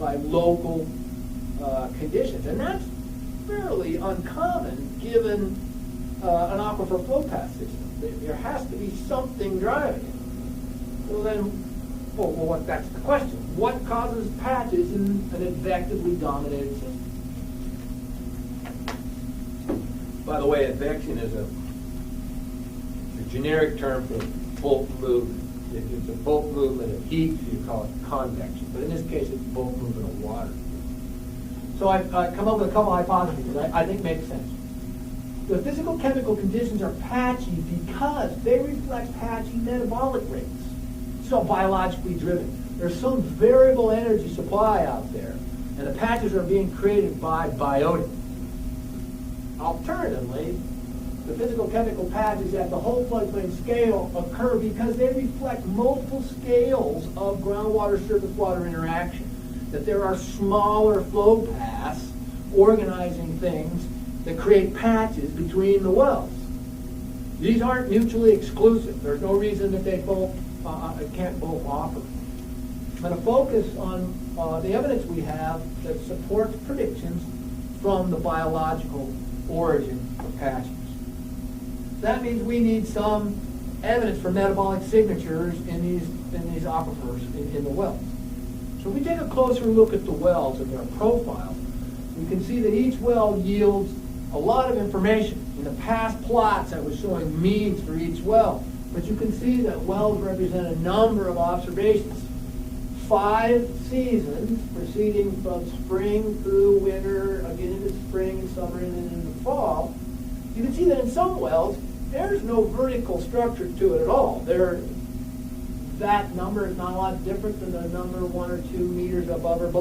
by local conditions. And that's fairly uncommon given an aquifer flow path system. There has to be something driving it. So then, that's the question. What causes patches in an advectively dominated system? By the way, advection is a generic term for bulk movement. It's a bulk movement of heat, so you call it convection. But in this case, it's bulk movement of water. So I've come up with a couple hypotheses that I think make sense. The physical chemical conditions are patchy because they reflect patchy metabolic rates. It's all biologically driven. There's some variable energy supply out there, and the patches are being created by biota. Alternatively, the physical chemical patches at the whole floodplain scale occur because they reflect multiple scales of groundwater surface water interaction. That there are smaller flow paths organizing things that create patches between the wells. These aren't mutually exclusive. There's no reason that they both can't both offer. I'm going to focus on the evidence we have that supports predictions from the biological origin of patches. That means we need some evidence for metabolic signatures in these aquifers in the wells. So if we take a closer look at the wells and their profile, we can see that each well yields a lot of information. In the past plots, I was showing means for each well, but you can see that wells represent a number of observations. 5 seasons proceeding from spring through winter, again into spring and summer and then into fall. You can see that in some wells, there's no vertical structure to it at all. That number is not a lot different than the number 1 or 2 meters above or below.